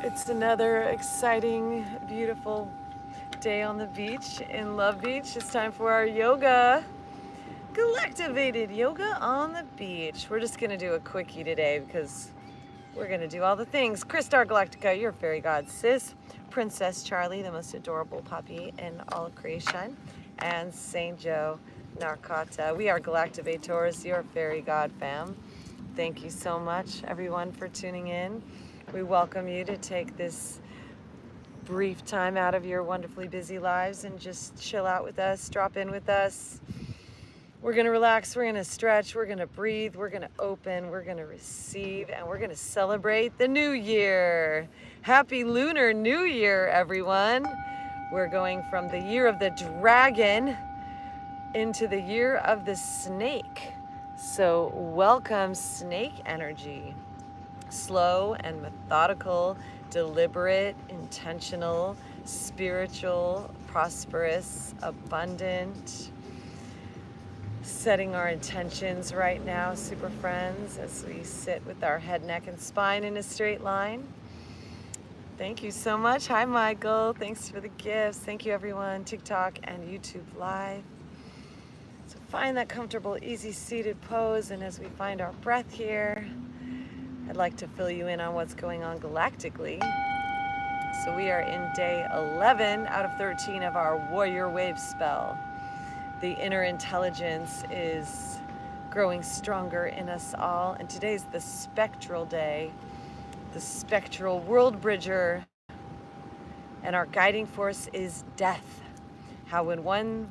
It's another exciting, beautiful day on the beach in Love Beach. It's time for our yoga. Galactivated yoga on the beach. We're just gonna do a quickie today because we're gonna do all the things. Kristar Galactica, your fairy god sis. Princess Charlie, the most adorable puppy in all of creation. And Saint Joe Narcata. We are Galactivators, your fairy god fam. Thank you so much, everyone, for tuning in. We welcome you to take this brief time out of your wonderfully busy lives and just chill out with us, drop in with us. We're gonna relax, we're gonna stretch, we're gonna breathe, we're gonna open, we're gonna receive, and we're gonna celebrate the new year. Happy Lunar New Year, everyone. We're going from the year of the dragon into the year of the snake. So welcome snake energy. Slow and methodical, deliberate, intentional, spiritual, prosperous, abundant. Setting our intentions right now, super friends, as we sit with our head, neck, and spine in a straight line. Thank you so much. Hi, Michael. Thanks for the gifts. Thank you, everyone. TikTok and YouTube Live. So find that comfortable, easy seated pose, and as we find our breath here, I'd like to fill you in on what's going on galactically. So we are in day 11 out of 13 of our Warrior Wave spell. The inner intelligence is growing stronger in us all, and today's the spectral day, the spectral world bridger, and our guiding force is death. How in one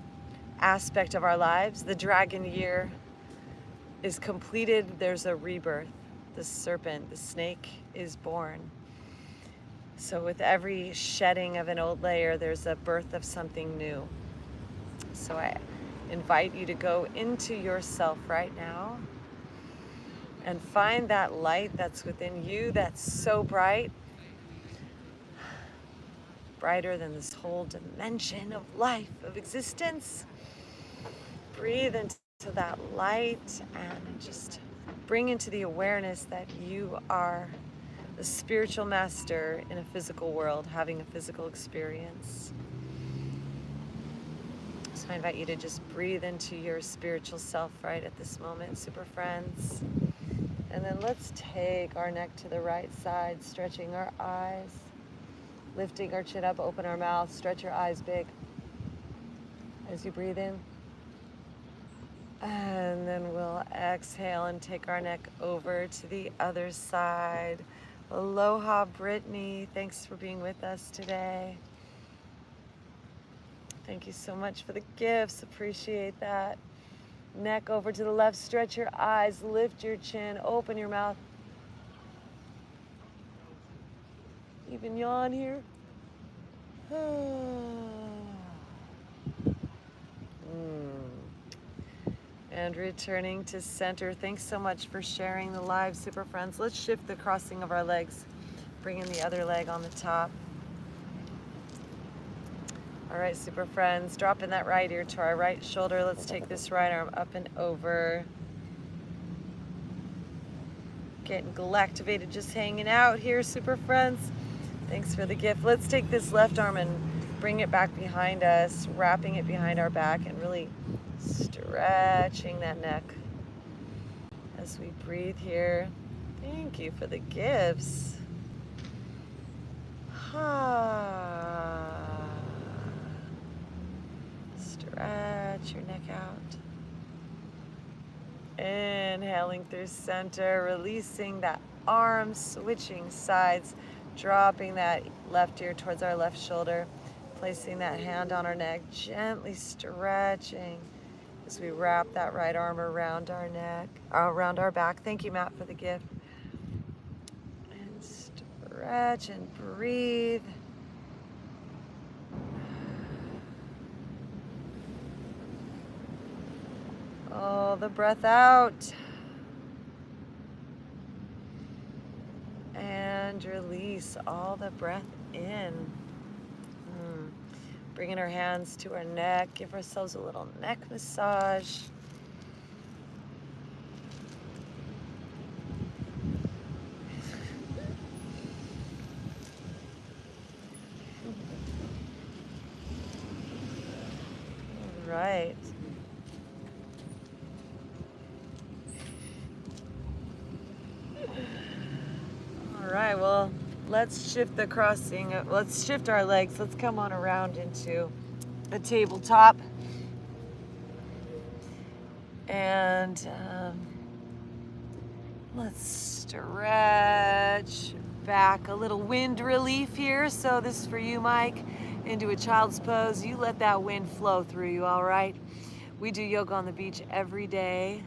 aspect of our lives, the dragon year, is completed, there's a rebirth. The serpent, the snake, is born. So with every shedding of an old layer, there's a birth of something new. So I invite you to go into yourself right now and find that light that's within you that's so bright, brighter than this whole dimension of life, of existence. Breathe into that light and just bring into the awareness that you are the spiritual master in a physical world, having a physical experience. So I invite you to just breathe into your spiritual self right at this moment, super friends. And then let's take our neck to the right side, stretching our eyes, lifting our chin up, open our mouth, stretch your eyes big as you breathe in. And then we'll exhale and take our neck over to the other side. Aloha, Brittany. Thanks for being with us today. Thank you so much for the gifts. Appreciate that. Neck over to the left. Stretch your eyes. Lift your chin. Open your mouth. Even yawn here. And returning to center. Thanks so much for sharing the live, super friends. Let's shift the crossing of our legs. Bring in the other leg on the top. All right, super friends, drop in that right ear to our right shoulder. Let's take this right arm up and over. Getting galactivated, just hanging out here, super friends. Thanks for the gift. Let's take this left arm and bring it back behind us, wrapping it behind our back and really stretching that neck as we breathe here. Thank you for the gifts. Stretch your neck out. Inhaling through center, releasing that arm, switching sides, dropping that left ear towards our left shoulder, placing that hand on our neck, gently stretching as we wrap that right arm around our neck, around our back. Thank you, Matt, for the gift. And stretch and breathe. Oh, the breath out. And release all the breath in. Bringing our hands to our neck, give ourselves a little neck massage. right. All right, well, let's shift the crossing. Let's shift our legs. Let's come on around into the tabletop. And let's stretch back. A little wind relief here. So this is for you, Mike. Into a child's pose. You let that wind flow through you, all right? We do yoga on the beach every day.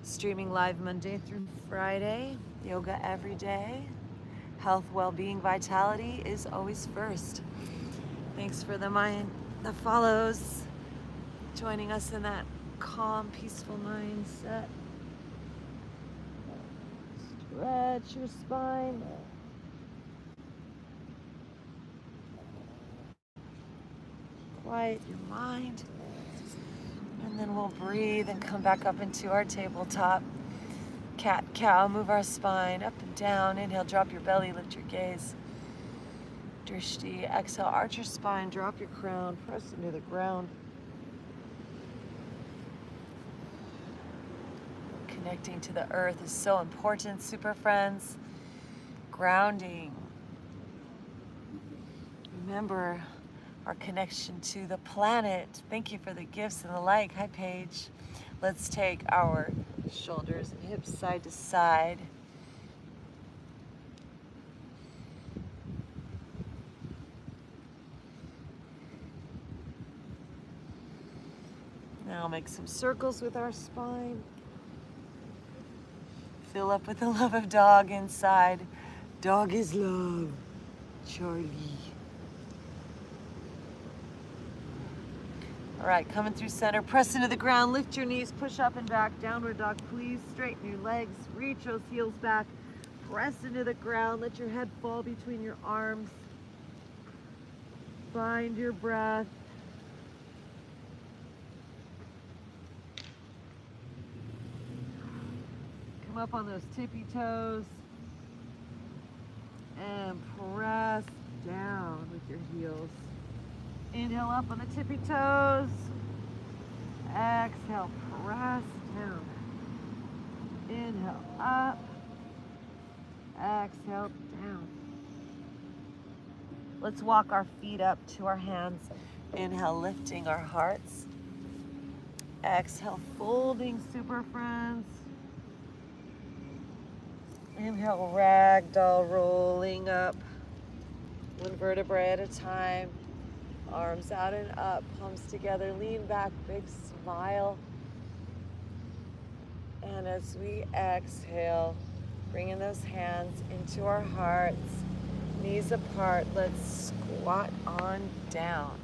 Streaming live Monday through Friday. Yoga every day. Health, well-being, vitality is always first. Thanks for the follows. Joining us in that calm, peaceful mindset. Stretch your spine. Quiet your mind. And then we'll breathe and come back up into our tabletop. Cat, cow, move our spine up and down. Inhale, drop your belly, lift your gaze. Drishti, exhale, arch your spine, drop your crown, press into the ground. Connecting to the earth is so important, super friends. Grounding. Remember our connection to the planet. Thank you for the gifts and the like. Hi, Paige. Let's take our shoulders and hips side to side. Now make some circles with our spine. Fill up with the love of dog inside. Dog is love. Charlie. All right, coming through center, press into the ground, lift your knees, push up and back, downward dog, please. Straighten your legs, reach those heels back, press into the ground, let your head fall between your arms. Find your breath. Come up on those tippy toes and press down with your heels. Inhale up on the tippy toes. Exhale, press down. Inhale up. Exhale down. Let's walk our feet up to our hands. Inhale, lifting our hearts. Exhale, folding, super friends. Inhale, ragdoll, rolling up. One vertebrae at a time. Arms out and up, palms together, lean back, big smile. And as we exhale, bringing those hands into our hearts, knees apart, let's squat on down.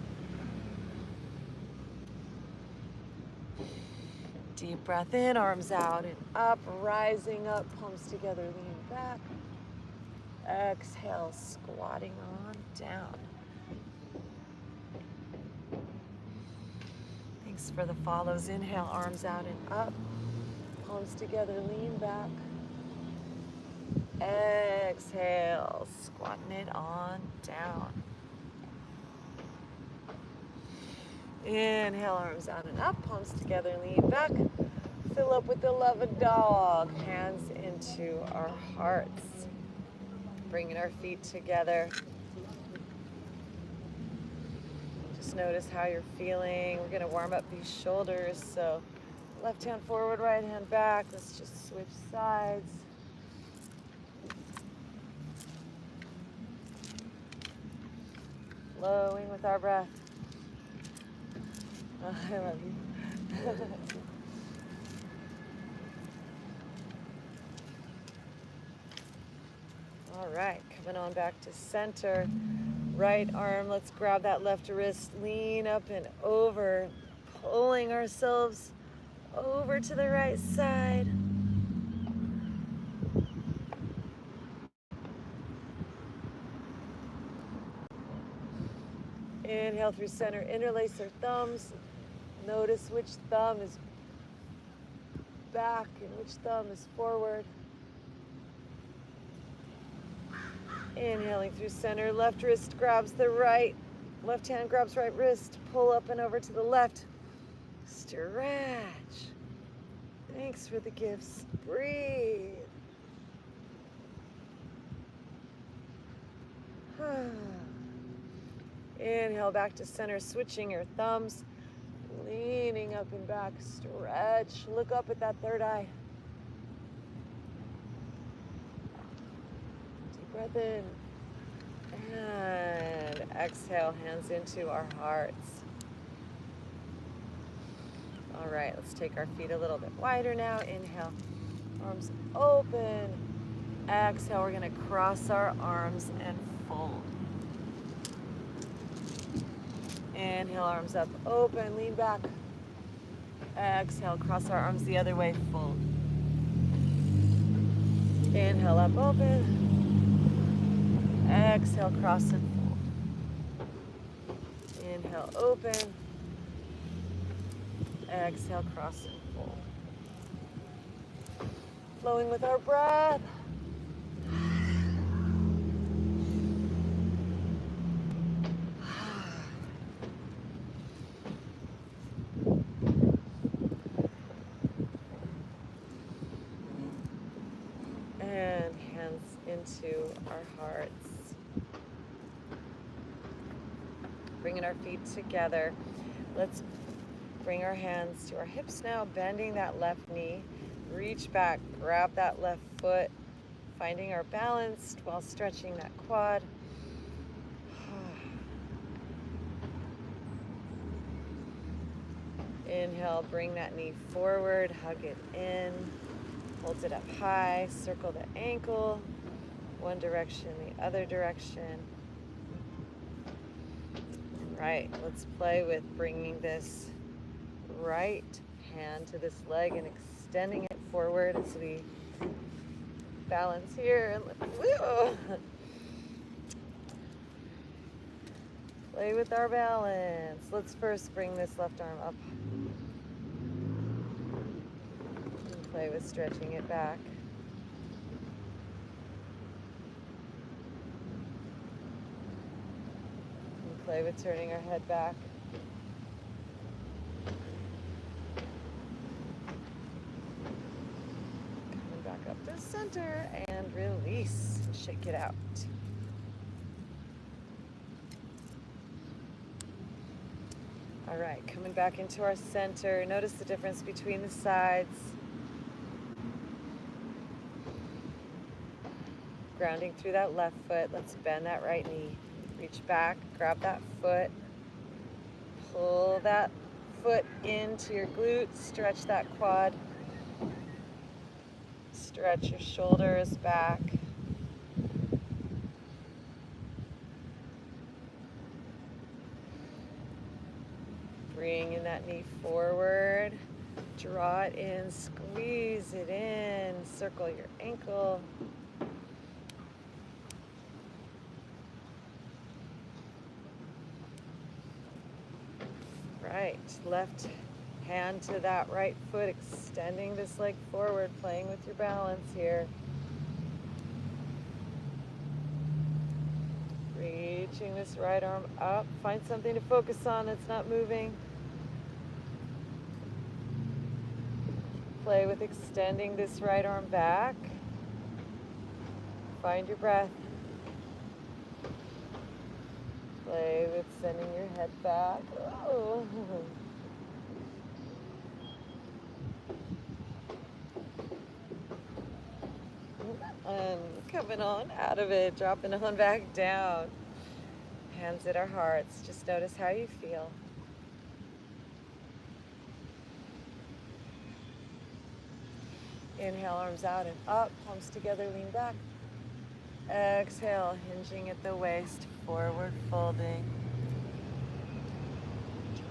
Deep breath in, arms out and up, rising up, palms together, lean back. Exhale, squatting on down. Thanks for the follows. Inhale, arms out and up. Palms together, lean back. Exhale, squatting it on down. Inhale, arms out and up. Palms together, lean back. Fill up with the love of dog. Hands into our hearts. Bringing our feet together. Notice how you're feeling. We're gonna warm up these shoulders. So left hand forward, right hand back. Let's just switch sides. Flowing with our breath. Oh, I love you. All right, coming on back to center. Right arm, let's grab that left wrist, lean up and over, pulling ourselves over to the right side. Inhale through center, interlace our thumbs. Notice which thumb is back and which thumb is forward. Inhaling through center, left wrist grabs the right, left hand grabs right wrist, pull up and over to the left. Stretch. Thanks for the gifts. Breathe. Inhale back to center, switching your thumbs, leaning up and back. Stretch. Look up at that third eye. Deep breath in. And exhale, hands into our hearts. All right, let's take our feet a little bit wider now. Inhale, arms open. Exhale, we're gonna cross our arms and fold. Inhale, arms up, open, lean back. Exhale, cross our arms the other way, fold. Inhale, up, open. Exhale, cross and fold. Inhale, open. Exhale, cross and fold. Flowing with our breath. And hands into our hearts. Bringing our feet together. Let's bring our hands to our hips now, bending that left knee. Reach back, grab that left foot, finding our balance while stretching that quad. Inhale, bring that knee forward, hug it in, hold it up high, circle the ankle, one direction, the other direction. Right, let's play with bringing this right hand to this leg and extending it forward as we balance here. Play with our balance. Let's first bring this left arm up. And play with stretching it back. And play with turning our head back. Up to center and release. Shake it out. All right, coming back into our center. Notice the difference between the sides. Grounding through that left foot. Let's bend that right knee. Reach back, grab that foot. Pull that foot into your glutes. Stretch that quad. Stretch your shoulders back. Bringing that knee forward. Draw it in, squeeze it in, circle your ankle. Right, left hand to that right foot, extending this leg forward, playing with your balance here. Reaching this right arm up. Find something to focus on that's not moving. Play with extending this right arm back. Find your breath. Play with sending your head back. Oh. And coming on out of it, dropping on back down. Hands at our hearts. Just notice how you feel. Inhale, arms out and up, palms together, lean back. Exhale, hinging at the waist, forward folding.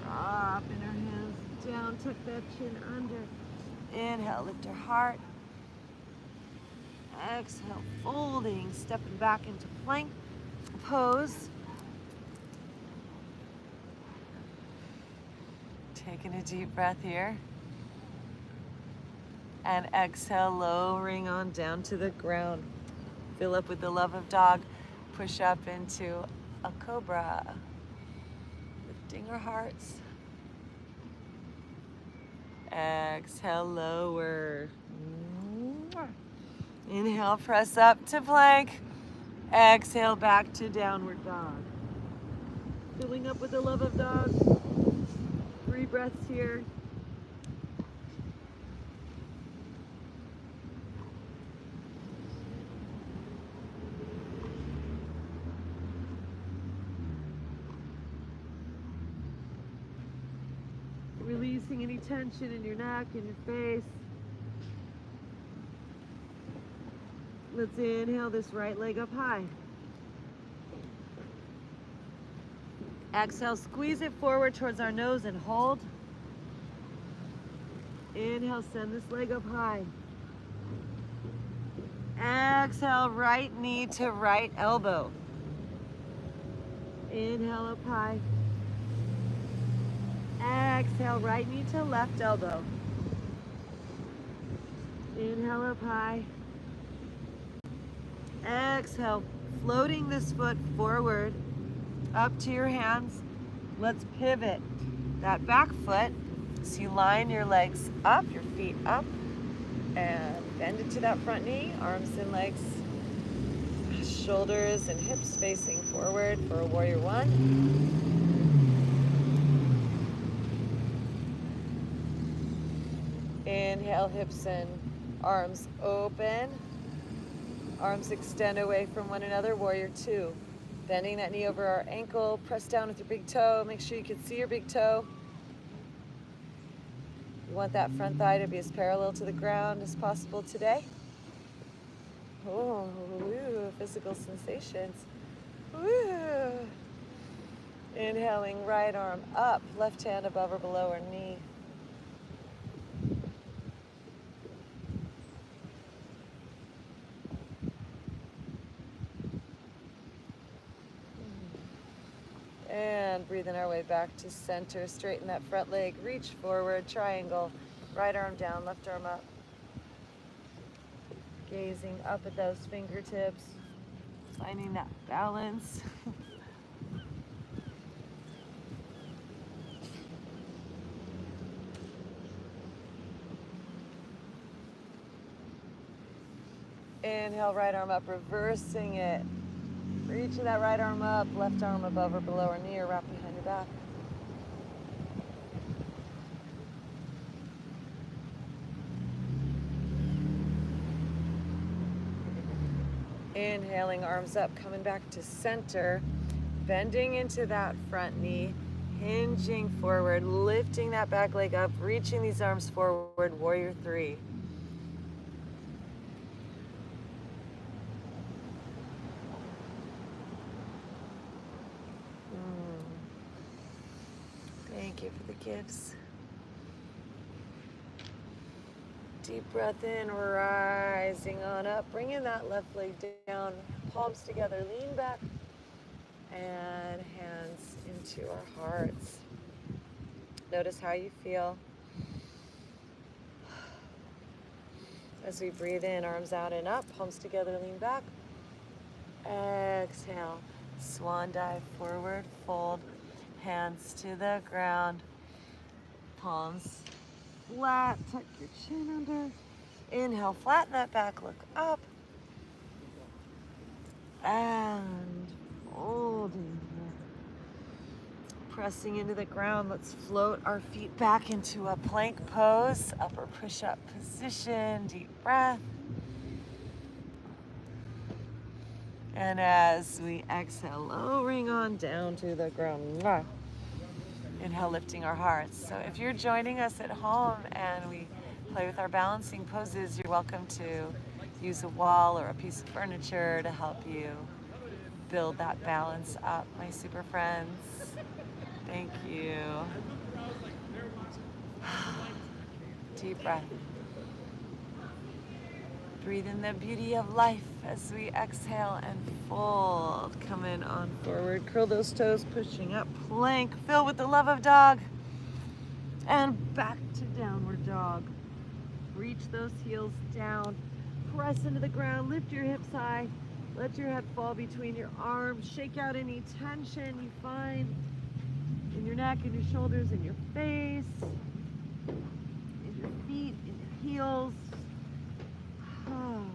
Dropping our hands down, tuck that chin under. Inhale, lift our heart. Exhale, folding, stepping back into plank pose. Taking a deep breath here. And exhale, lowering on down to the ground. Fill up with the love of dog. Push up into a cobra. Lifting our hearts. Exhale, lower. Inhale, press up to plank. Exhale, back to downward dog. Filling up with the love of dog. 3 breaths here. Releasing any tension in your neck, in your face. Let's inhale this right leg up high. Exhale, squeeze it forward towards our nose and hold. Inhale, send this leg up high. Exhale, right knee to right elbow. Inhale up high. Exhale, right knee to left elbow. Inhale up high. Exhale, floating this foot forward, up to your hands. Let's pivot that back foot. So you line your legs up, your feet up, and bend into that front knee, arms and legs, shoulders and hips facing forward for a warrior one. Inhale, hips and arms open. Arms extend away from one another, warrior two. Bending that knee over our ankle, press down with your big toe. Make sure you can see your big toe. You want that front thigh to be as parallel to the ground as possible today. Oh, woo, physical sensations. Woo. Inhaling, right arm up, left hand above or below our knee. And breathing our way back to center. Straighten that front leg, reach forward, triangle, right arm down, left arm up. Gazing up at those fingertips, finding that balance. Inhale, right arm up, reversing it. Reaching that right arm up, left arm above or below our knee or wrap behind your back. Inhaling, arms up, coming back to center, bending into that front knee, hinging forward, lifting that back leg up, reaching these arms forward, warrior three. Thank you for the gifts. Deep breath in, rising on up, bringing that left leg down, palms together, lean back, and hands into our hearts. Notice how you feel. As we breathe in, arms out and up, palms together, lean back. Exhale, swan dive forward, fold. Hands to the ground, palms flat, tuck your chin under. Inhale, flatten that back, look up. And folding here. Pressing into the ground, let's float our feet back into a plank pose, upper push-up position, deep breath. And as we exhale, lowering on down to the ground. Inhale, lifting our hearts. So if you're joining us at home and we play with our balancing poses, you're welcome to use a wall or a piece of furniture to help you build that balance up, my super friends. Thank you. Deep breath. Breathe in the beauty of life as we exhale and fold. Come in on forward. Curl those toes, pushing up. Plank. Fill with the love of dog. And back to downward dog. Reach those heels down. Press into the ground. Lift your hips high. Let your head fall between your arms. Shake out any tension you find in your neck, in your shoulders, in your face. your feet in your heels. Oh.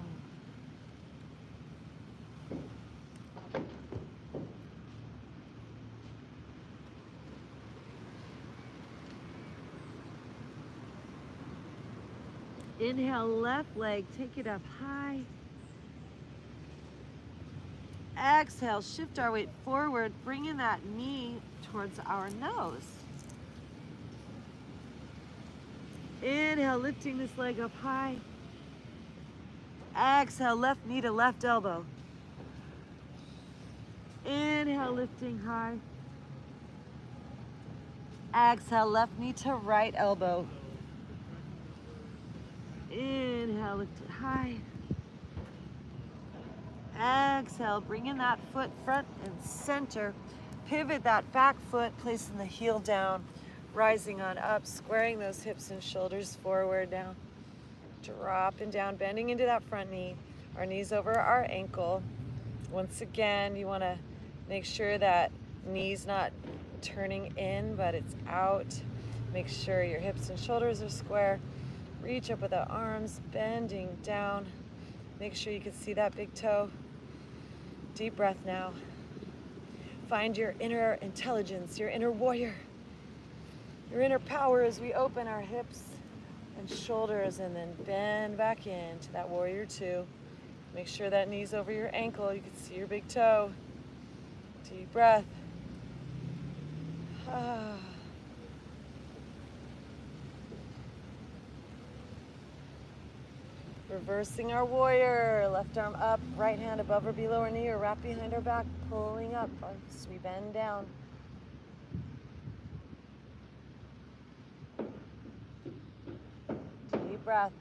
Inhale, left leg, take it up high. Exhale, shift our weight forward, bringing that knee towards our nose. Inhale, lifting this leg up high. Exhale, left knee to left elbow. Inhale, lifting high. Exhale, left knee to right elbow. Inhale, lift it high. Exhale, bringing that foot front and center. Pivot that back foot, placing the heel down, rising on up, squaring those hips and shoulders forward now. Dropping down, bending into that front knee. Our knees over our ankle. Once again, you want to make sure that knee's not turning in, but it's out. Make sure your hips and shoulders are square. Reach up with the arms, bending down. Make sure you can see that big toe. Deep breath now. Find your inner intelligence, your inner warrior, your inner power as we open our hips and shoulders and then bend back into that warrior two. Make sure that knee's over your ankle. You can see your big toe. Deep breath. Ah. Reversing our warrior, left arm up, right hand above or below our knee or wrap behind our back, pulling up as we bend down. Deep breath.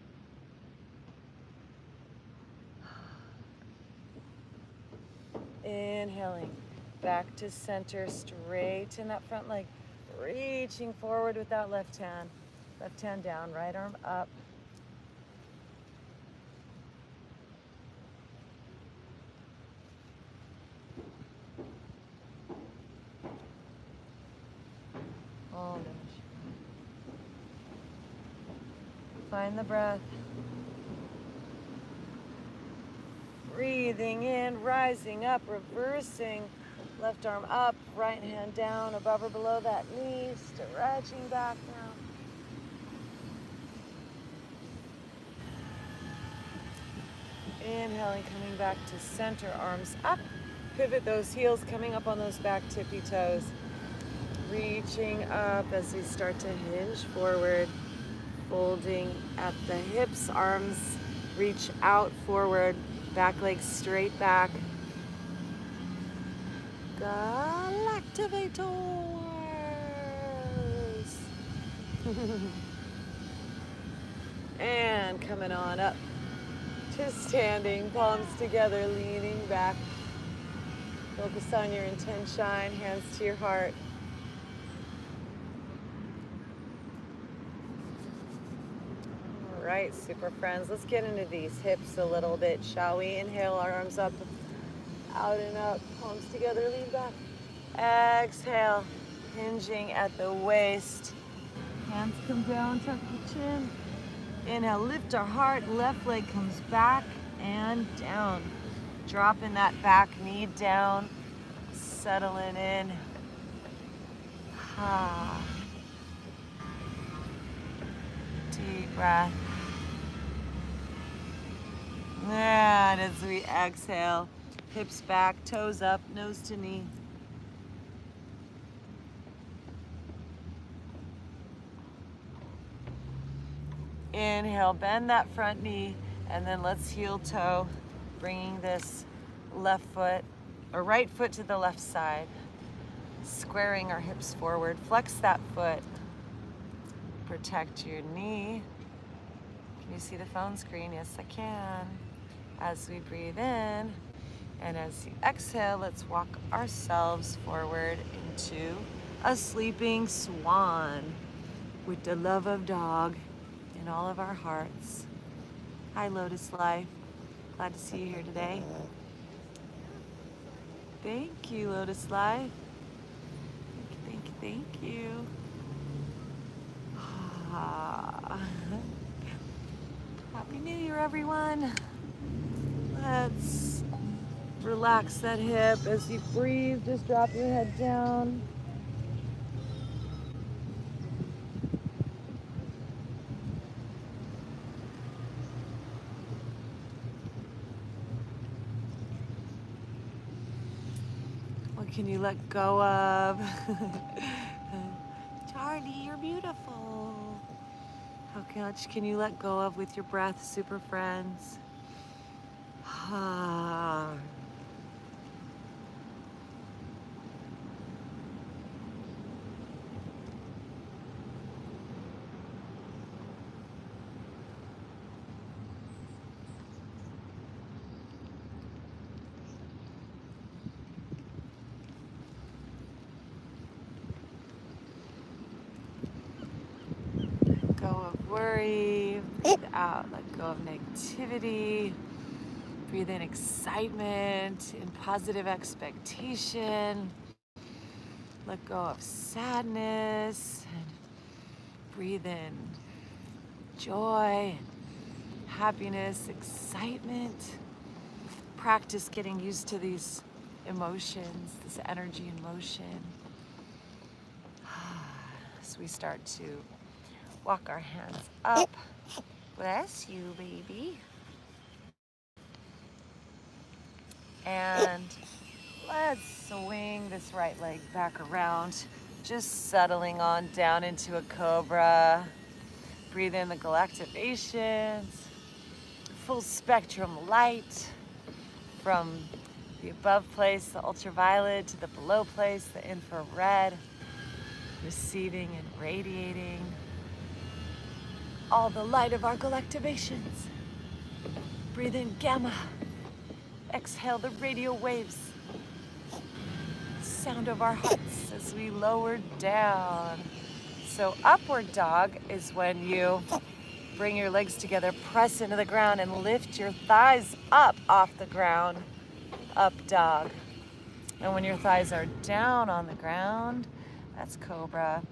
Inhaling, back to center, straight in that front leg, reaching forward with that left hand down, right arm up. Find the breath. Breathing in, rising up, reversing. Left arm up, right hand down, above or below that knee. Stretching back now. Inhaling, coming back to center, arms up. Pivot those heels, coming up on those back tippy toes. Reaching up as we start to hinge forward. Folding at the hips, arms reach out forward, back leg straight back. Galactivators! And coming on up to standing, palms together, leaning back. Focus on your intention, hands to your heart. All right, super friends, let's get into these hips a little bit, shall we? Inhale, our arms up, out and up, palms together, lean back. Exhale, hinging at the waist. Hands come down, tuck the chin. Inhale, lift our heart, left leg comes back and down. Dropping that back knee down, settling in. Deep breath. And as we exhale, hips back, toes up, nose to knee. Inhale, bend that front knee, and then let's heel toe, bringing this left foot, or right foot to the left side, squaring our hips forward. Flex that foot, protect your knee. Can you see the phone screen? Yes, I can. As we breathe in, and as you exhale, let's walk ourselves forward into a sleeping swan with the love of dog in all of our hearts. Hi, Lotus Life. Glad to see you here today. Thank you, Lotus Life. Thank you, thank you, thank you. Happy New Year, everyone. Let's relax that hip as you breathe. Just drop your head down. What can you let go of? Charlie, you're beautiful. How much can you let go of with your breath, super friends? Let go of worry, breathe out, let go of negativity. Breathe in excitement and positive expectation. Let go of sadness and breathe in joy, happiness, excitement. Practice getting used to these emotions, this energy in motion. As we start to walk our hands up. Bless you, baby. And let's swing this right leg back around, just settling on down into a cobra. Breathe in the Galactivations, full spectrum light from the above place, the ultraviolet, to the below place, the infrared, receiving and radiating all the light of our Galactivations. Breathe in gamma. Exhale the radio waves, sound of our hearts as we lower down. So upward dog is when you bring your legs together, press into the ground, and lift your thighs up off the ground, up dog. And when your thighs are down on the ground, that's cobra.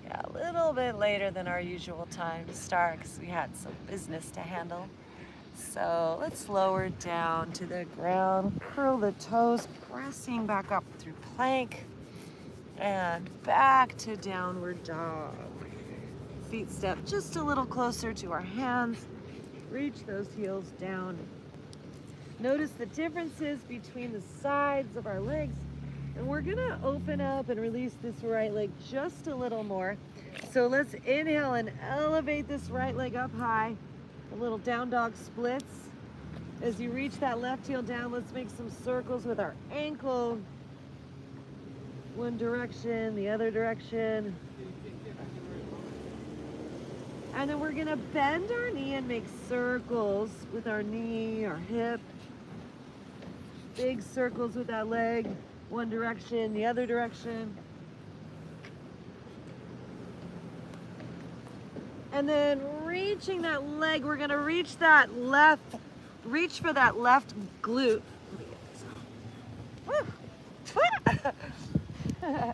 Yeah, a little bit later than our usual time to start because we had some business to handle. So let's lower down to the ground, curl the toes, pressing back up through plank, and back to downward dog. Feet step just a little closer to our hands. Reach those heels down. Notice the differences between the sides of our legs. And we're gonna open up and release this right leg just a little more. So let's inhale and elevate this right leg up high. A little down dog splits. As you reach that left heel down, let's make some circles with our ankle. One direction, the other direction. And then we're gonna bend our knee and make circles with our knee, our hip. Big circles with that leg. One direction, the other direction. And then reaching that leg, we're gonna reach for that left glute. And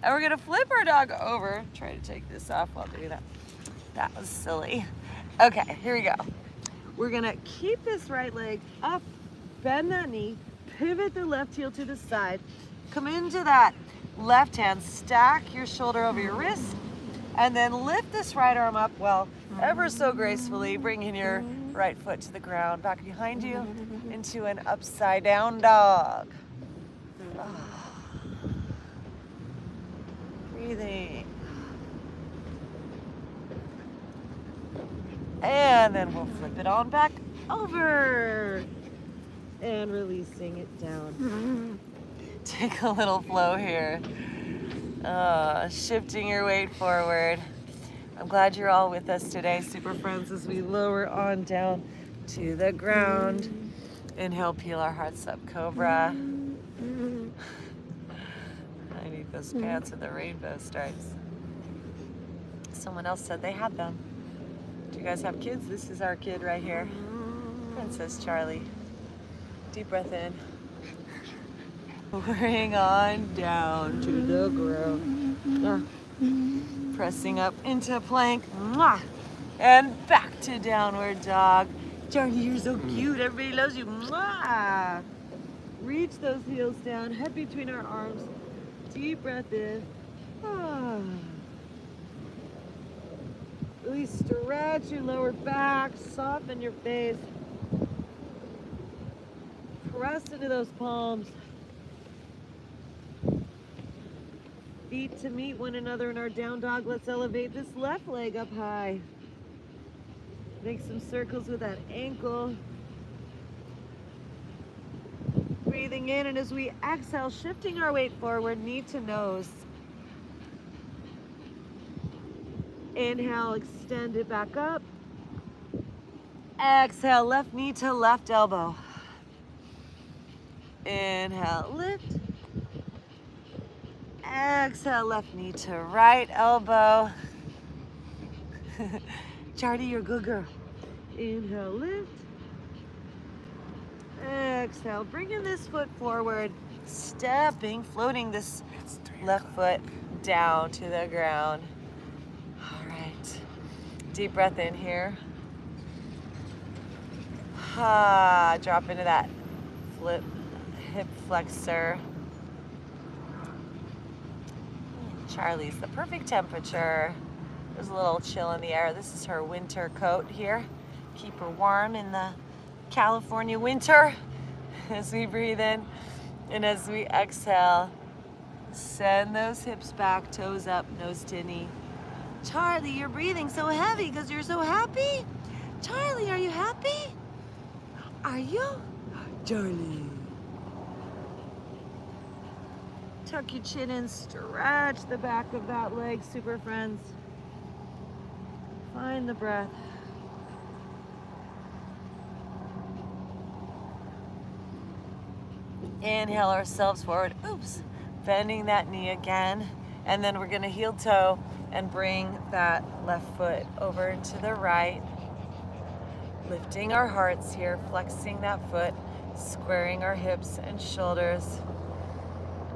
we're gonna flip our dog over. Try to take this off while doing that. That was silly. Okay, here we go. We're gonna keep this right leg up, bend that knee, pivot the left heel to the side, come into that left hand, stack your shoulder over your wrist, and then lift this right arm up, well, ever so gracefully, bringing your right foot to the ground, back behind you, into an upside down dog. Breathing. And then we'll flip it on back over and releasing it down. Take a little flow here. Shifting your weight forward. I'm glad you're all with us today, super friends, as we lower on down to the ground. Inhale, peel our hearts up, cobra. I need those pants with the rainbow stripes. Someone else said they had them. Do you guys have kids? This is our kid right here. Princess Charlie. Deep breath in. Bring on down to the ground. Pressing up into plank. And back to downward dog. Charlie, you're so cute. Everybody loves you. Mwah! Reach those heels down, head between our arms. Deep breath in. Ah. Really stretch your lower back, soften your face. Press into those palms. Feet to meet one another in our down dog. Let's elevate this left leg up high. Make some circles with that ankle. Breathing in, and as we exhale, shifting our weight forward, knee to nose. Inhale, extend it back up. Exhale, left knee to left elbow. Inhale, lift. Exhale, left knee to right elbow. Charlie, you're a good girl. Inhale, lift. Exhale, bringing this foot forward, stepping, floating this left foot down to the ground. All right, deep breath in here. Drop into that flip hip flexor. Charlie's the perfect temperature. There's a little chill in the air. This is her winter coat here. Keep her warm in the California winter. As we breathe in and as we exhale, send those hips back, toes up, nose to knee. Charlie, you're breathing so heavy because you're so happy. Charlie, are you happy? Are you? Charlie. Tuck your chin in, stretch the back of that leg, super friends. Find the breath. Inhale ourselves forward. Oops. Bending that knee again. And then we're going to heel toe and bring that left foot over to the right. Lifting our hearts here, flexing that foot, squaring our hips and shoulders.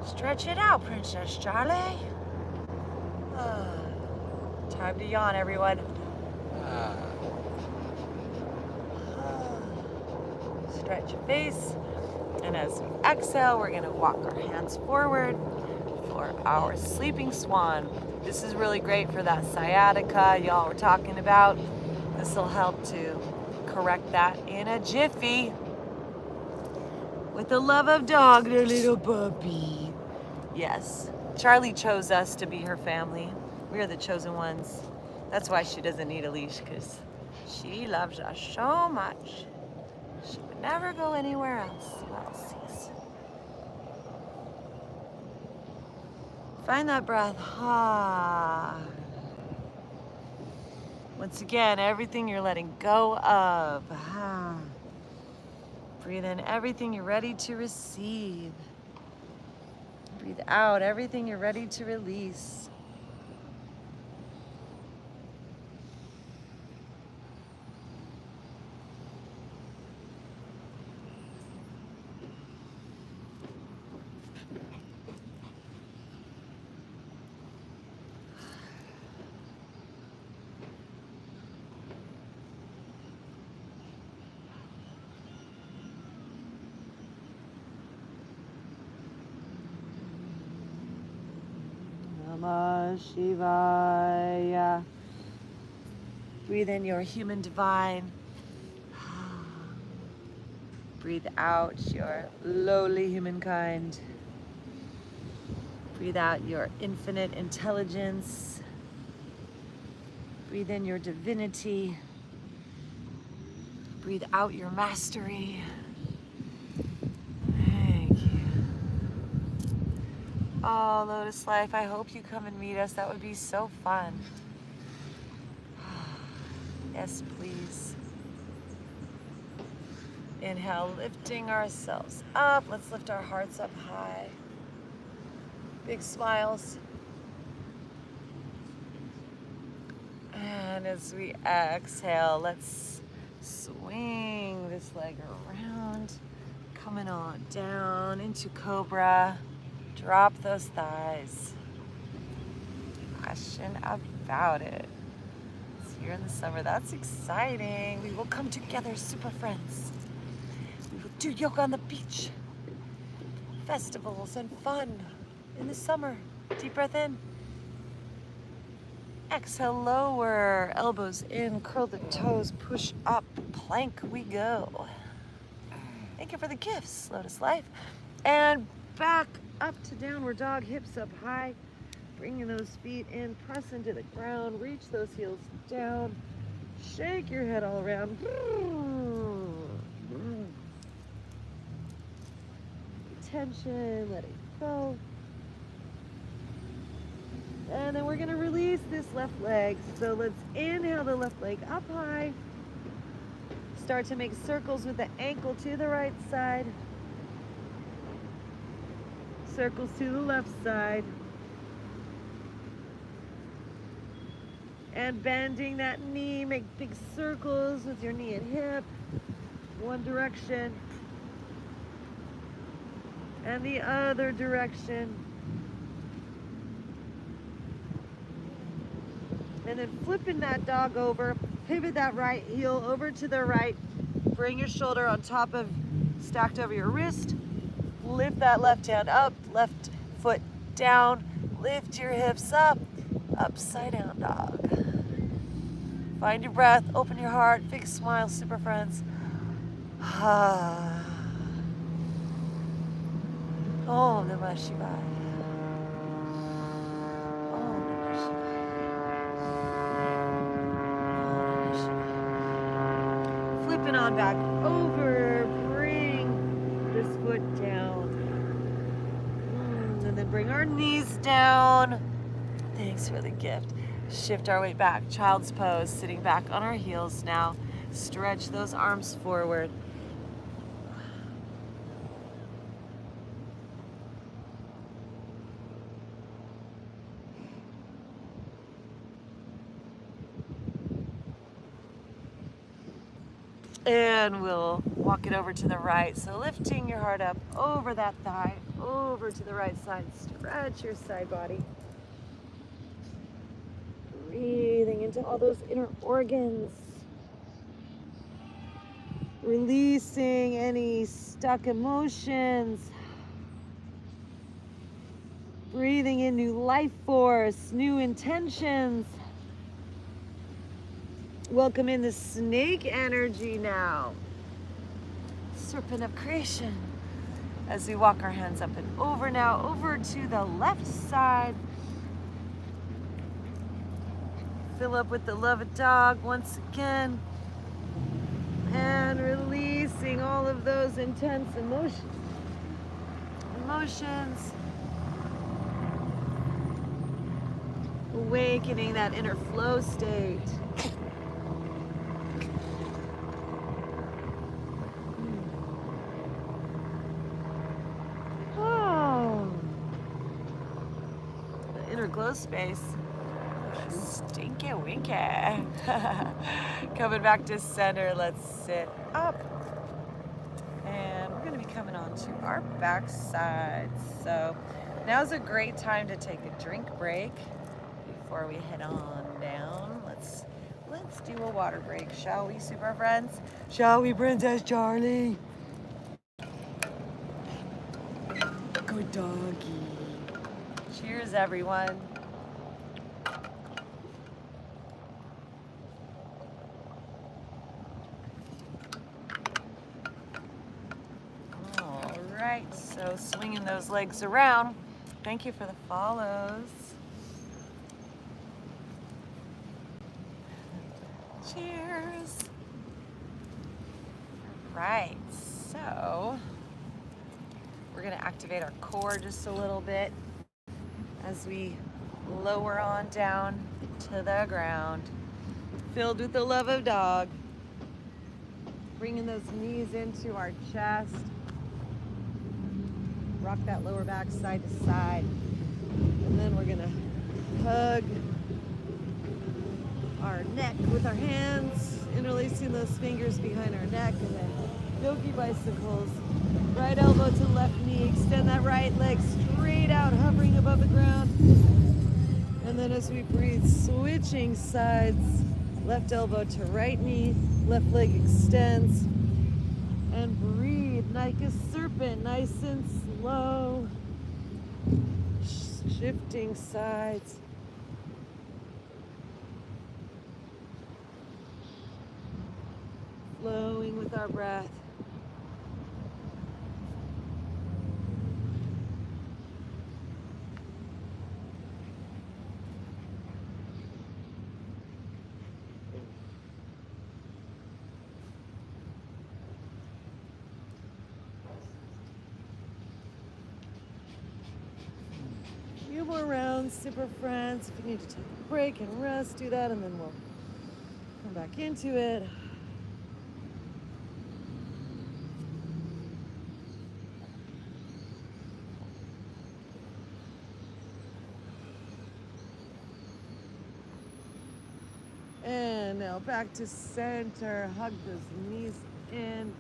Stretch it out, Princess Charlie. Time to yawn, everyone. Stretch your face. And as we exhale, we're gonna walk our hands forward for our sleeping swan. This is really great for that sciatica y'all were talking about. This will help to correct that in a jiffy. With the love of dog, their little puppy. Yes, Charlie chose us to be her family. We are the chosen ones. That's why she doesn't need a leash, because she loves us so much. She would never go anywhere else. Find that breath. Once again, everything you're letting go of. Breathe in everything you're ready to receive. Breathe out everything you're ready to release. Namah Shivaya. Breathe in your human divine. Breathe out your lowly humankind. Breathe out your infinite intelligence. Breathe in your divinity. Breathe out your mastery. Oh, Lotus Life, I hope you come and meet us. That would be so fun. Yes, please. Inhale, lifting ourselves up. Let's lift our hearts up high. Big smiles. And as we exhale, let's swing this leg around. Coming on down into Cobra. Drop those thighs. Question about it. Let's here in the summer. That's exciting. We will come together, super friends. We will do yoga on the beach. Festivals and fun in the summer. Deep breath in. Exhale, lower. Elbows in, curl the toes, push up. Plank we go. Thank you for the gifts, Lotus Life. And back up to downward dog, hips up high. Bringing those feet in, press into the ground, reach those heels down, shake your head all around. Tension, let it go. And then we're gonna release this left leg. So let's inhale the left leg up high. Start to make circles with the ankle to the right side. Circles to the left side. And bending that knee, make big circles with your knee and hip. One direction. And the other direction. And then flipping that dog over, pivot that right heel over to the right. Bring your shoulder on top of, stacked over your wrist. Lift that left hand up, left foot down. Lift your hips up, upside down dog. Find your breath, open your heart, big smile, super friends. Om Namah Shivaya. Om Namah Shivaya. Flipping on back over, bring this foot down. And then bring our knees down. Thanks for the gift. Shift our weight back, child's pose, sitting back on our heels now. Stretch those arms forward. And we'll walk it over to the right. So lifting your heart up over that thigh, over to the right side. Stretch your side body. Breathing into all those inner organs. Releasing any stuck emotions. Breathing in new life force, new intentions. Welcome in the snake energy now. Serpent of creation. As we walk our hands up and over now, over to the left side. Fill up with the love of dog once again. And releasing all of those intense emotions. Awakening that inner flow state. Oh. The inner glow space. Stinky winky. Coming back to center, let's sit up. And we're gonna be coming on to our back side. So now's a great time to take a drink break before we head on down. Let's do a water break, shall we, super friends? Shall we, Princess Charlie? Good doggy. Cheers, everyone. So swinging those legs around. Thank you for the follows. Cheers. All right, so we're gonna activate our core just a little bit as we lower on down to the ground, filled with the love of dog. Bringing those knees into our chest. Rock that lower back side to side. And then we're gonna hug our neck with our hands, interlacing those fingers behind our neck, and then yogi bicycles. Right elbow to left knee, extend that right leg straight out, hovering above the ground. And then as we breathe, switching sides, Left elbow to right knee, left leg extends. And breathe like a serpent, nice and slow. Shifting sides. Flowing with our breath. Few more rounds, super friends. If you need to take a break and rest, do that, and then we'll come back into it. And now back to center. Hug those knees in.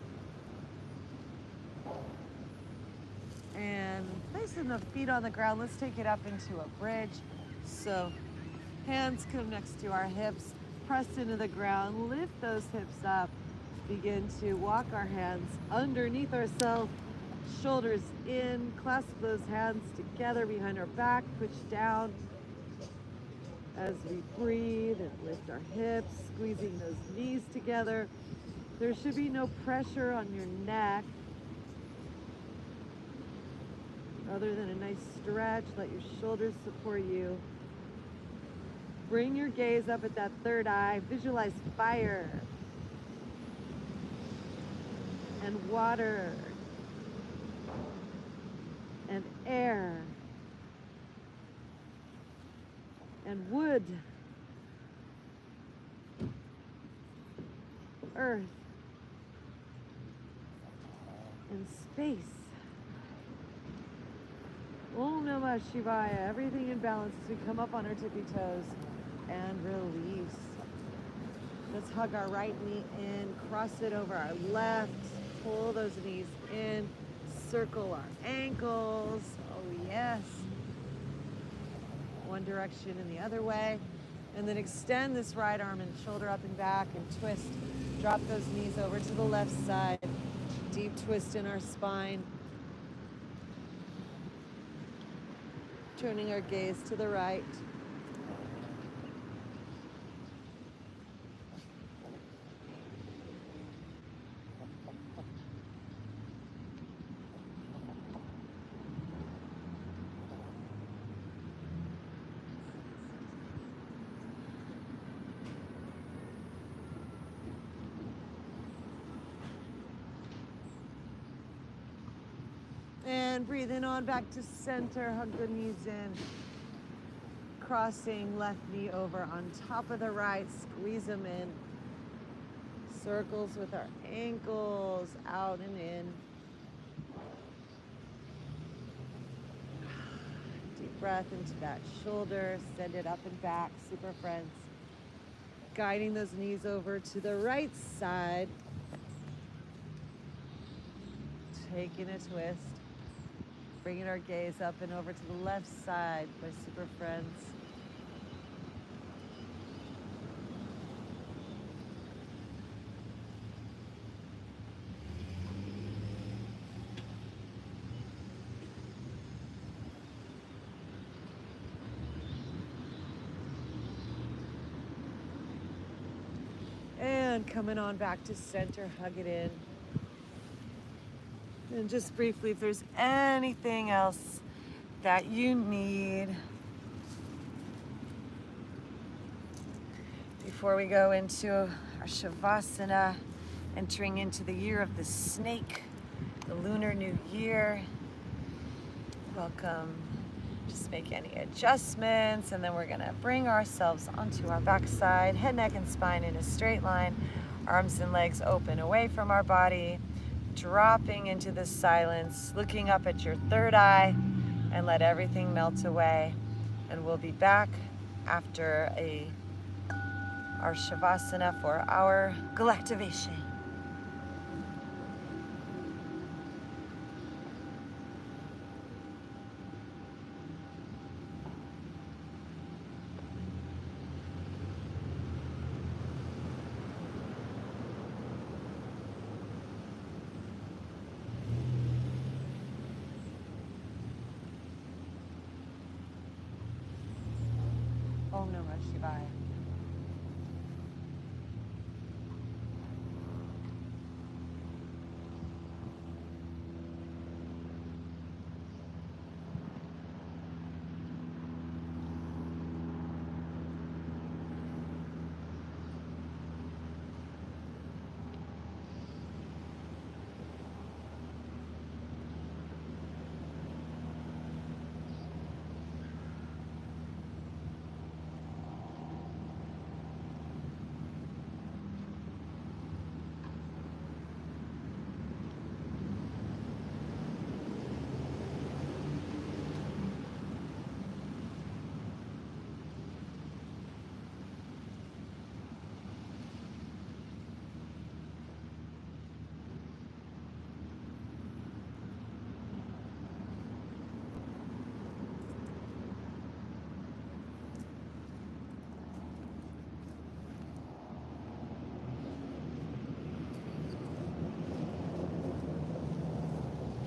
And placing the feet on the ground, let's take it up into a bridge. So hands come next to our hips, press into the ground, lift those hips up. Begin to walk our hands underneath ourselves, shoulders in, clasp those hands together behind our back, push down. As we breathe and lift our hips, squeezing those knees together. There should be no pressure on your neck. Other than a nice stretch, let your shoulders support you. Bring your gaze up at that third eye. Visualize fire and water and air and wood, earth, and space. Om Namah Shivaya. Everything in balance as we come up on our tippy toes and release. Let's hug our right knee in, cross it over our left, pull those knees in, circle our ankles. Oh yes. One direction and the other way. And then extend this right arm and shoulder up and back and twist. Drop those knees over to the left side. Deep twist in our spine. Turning our gaze to the right. And breathing on back to center, hug the knees in. Crossing left knee over on top of the right, squeeze them in. Circles with our ankles, out and in. Deep breath into that shoulder, send it up and back, super friends. Guiding those knees over to the right side. Taking a twist. Bringing our gaze up and over to the left side, my super friends. And coming on back to center, hug it in. And just briefly, if there's anything else that you need before we go into our Savasana, entering into the year of the snake, the Lunar New Year. Welcome. Just make any adjustments, and then we're gonna bring ourselves onto our backside, head, neck, and spine in a straight line, arms and legs open away from our body, dropping into the silence, looking up at your third eye, and let everything melt away. And we'll be back after our Savasana for our Galactivation. Om Namah Shivaya.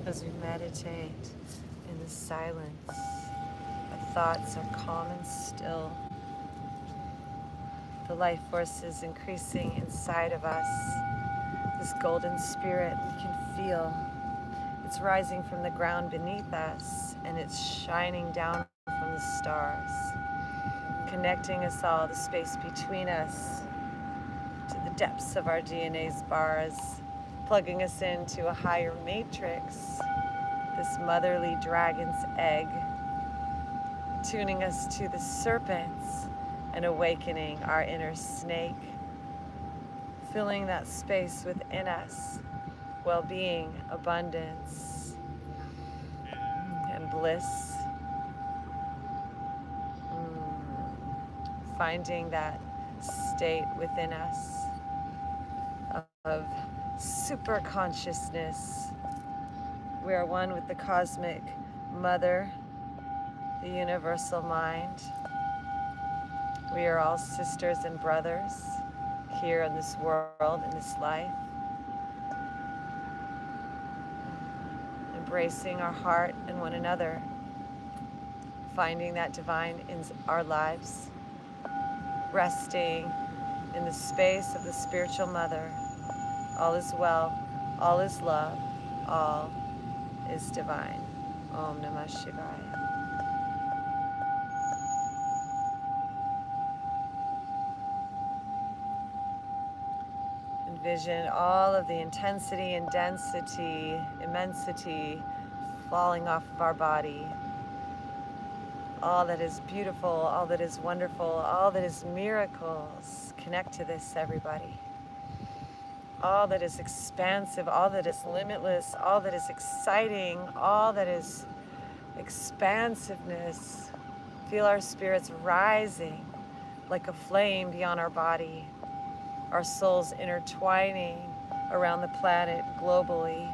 As we meditate in the silence, our thoughts are calm and still. The life force is increasing inside of us. This golden spirit we can feel. It's rising from the ground beneath us, and it's shining down from the stars, connecting us all, the space between us, to the depths of our DNA's bars, plugging us into a higher matrix, this motherly dragon's egg, tuning us to the serpents and awakening our inner snake, filling that space within us, well-being, abundance, and bliss. Finding that state within us of super consciousness. We are one with the cosmic mother, the universal mind. We are all sisters and brothers here in this world, in this life. Embracing our heart and one another. Finding that divine in our lives. Resting in the space of the spiritual mother. All is well, all is love, all is divine. Om Namah Shivaya. Envision all of the intensity and density, immensity falling off of our body. All that is beautiful, all that is wonderful, all that is miracles. Connect to this, everybody. All that is expansive, all that is limitless, all that is exciting, all that is expansiveness. Feel our spirits rising like a flame beyond our body. Our souls intertwining around the planet globally,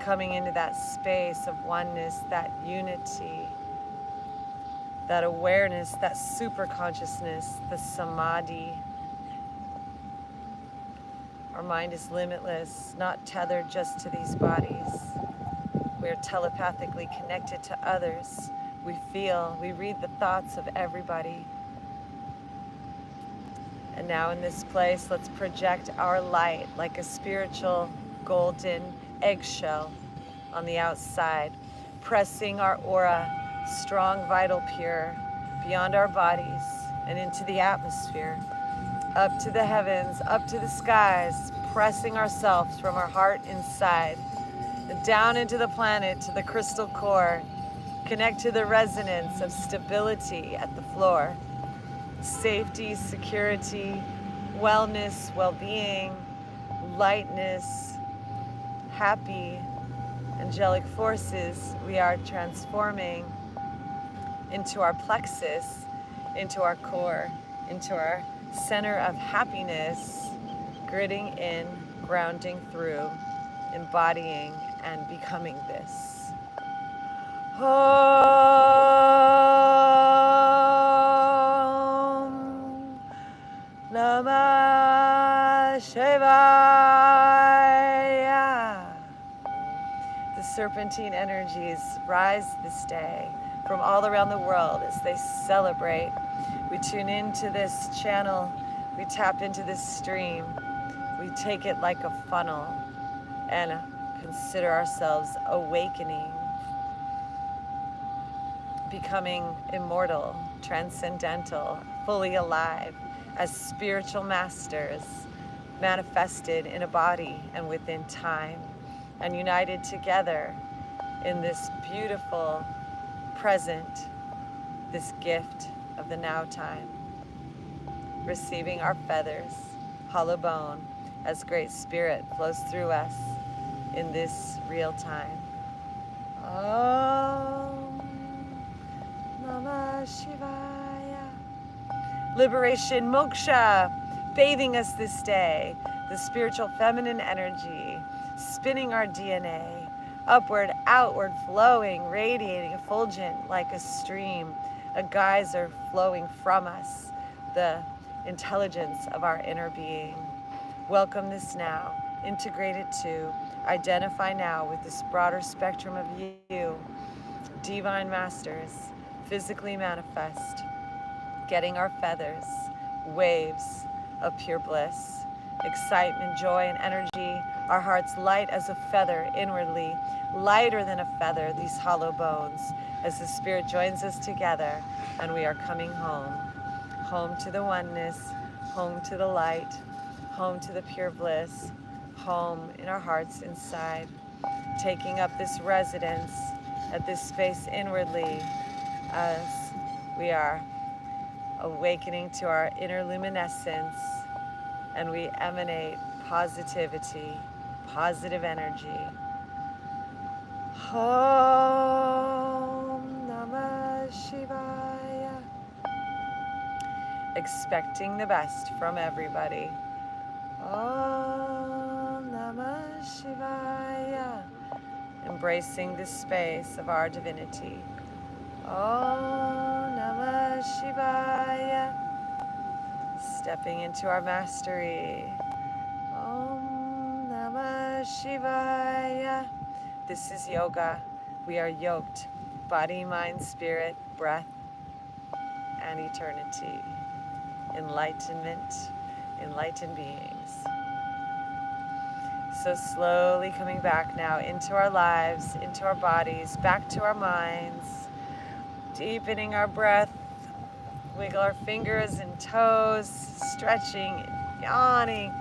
coming into that space of oneness, that unity, that awareness, that super consciousness, the samadhi. Our mind is limitless, not tethered just to these bodies. We are telepathically connected to others. We feel, we read the thoughts of everybody. And now in this place, let's project our light like a spiritual golden eggshell on the outside, pressing our aura, strong, vital, pure, beyond our bodies and into the atmosphere, up to the heavens, up to the skies, pressing ourselves from our heart inside, down into the planet, to the crystal core. Connect to the resonance of stability at the floor. Safety, security, wellness, well-being, lightness, happy, angelic forces. We are transforming into our plexus, into our core, into our center of happiness, gritting in, grounding through, embodying and becoming this. Om Namah Shivaya. The serpentine energies rise this day, from all around the world as they celebrate. We tune into this channel, we tap into this stream, we take it like a funnel and consider ourselves awakening, becoming immortal, transcendental, fully alive as spiritual masters, manifested in a body and within time, and united together in this beautiful present, this gift of the now time, receiving our feathers, hollow bone, as great spirit flows through us in this real time. Om Namah Shivaya. Liberation, moksha, bathing us this day, the spiritual feminine energy, spinning our DNA, upward, outward, flowing, radiating, effulgent like a stream, a geyser flowing from us, the intelligence of our inner being. Welcome this now, integrate it too, identify now with this broader spectrum of you, divine masters, physically manifest, getting our feathers, waves of pure bliss, excitement, joy, and energy, our hearts light as a feather inwardly, lighter than a feather, these hollow bones, as the spirit joins us together and we are coming home. Home to the oneness, home to the light, home to the pure bliss, home in our hearts inside, taking up this residence at this space inwardly as we are awakening to our inner luminescence and we emanate positivity, positive energy. Om Namah Shivaya. Expecting the best from everybody. Om Namah Shivaya. Embracing this space of our divinity. Om Namah Shivaya. Stepping into our mastery. Om Namah Shivaya. This is yoga. We are yoked. Body, mind, spirit, breath, and eternity. Enlightenment, enlightened beings. So slowly coming back now into our lives, into our bodies, back to our minds. Deepening our breath, wiggle our fingers and toes, stretching, yawning.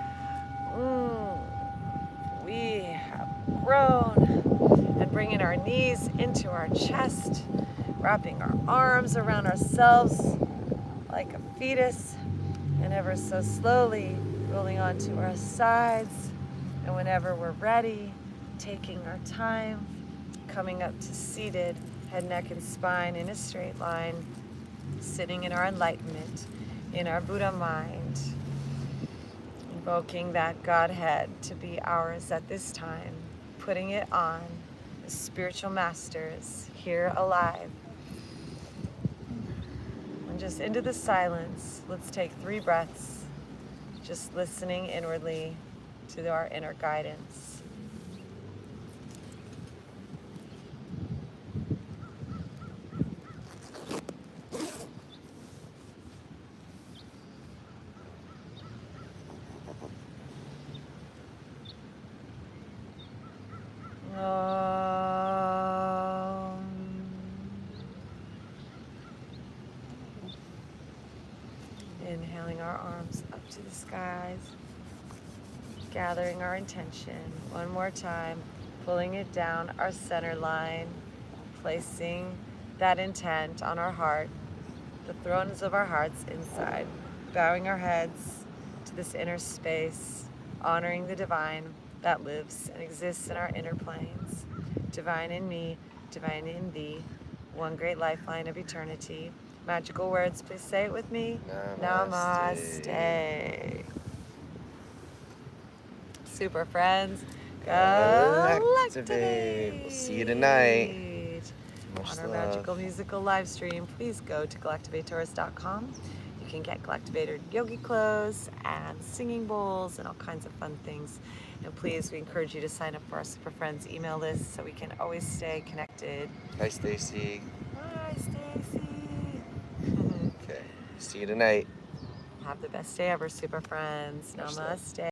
We have grown. And bringing our knees into our chest, wrapping our arms around ourselves like a fetus, and ever so slowly rolling onto our sides. And whenever we're ready, taking our time, coming up to seated, head, neck, and spine in a straight line, sitting in our enlightenment, in our Buddha mind, invoking that Godhead to be ours at this time, putting it on as spiritual masters here alive. And just into the silence, let's take 3 breaths, just listening inwardly to our inner guidance. Inhaling our arms up to the skies, gathering our intention. One more time, pulling it down our center line, placing that intent on our heart, the thrones of our hearts inside, bowing our heads to this inner space, honoring the divine that lives and exists in our inner planes. Divine in me, divine in thee, one great lifeline of eternity. Magical words, please say it with me. Namaste. Namaste. Super friends. Galactivate. We'll see you tonight. Much On our love. magical musical live stream, please go to Galactivators.com. You can get Galactivated yogi clothes and singing bowls and all kinds of fun things. And please, we encourage you to sign up for our Super Friends email list so we can always stay connected. Hi, Stacy. Bye. See you tonight. Have the best day ever, super friends. Namaste. Namaste.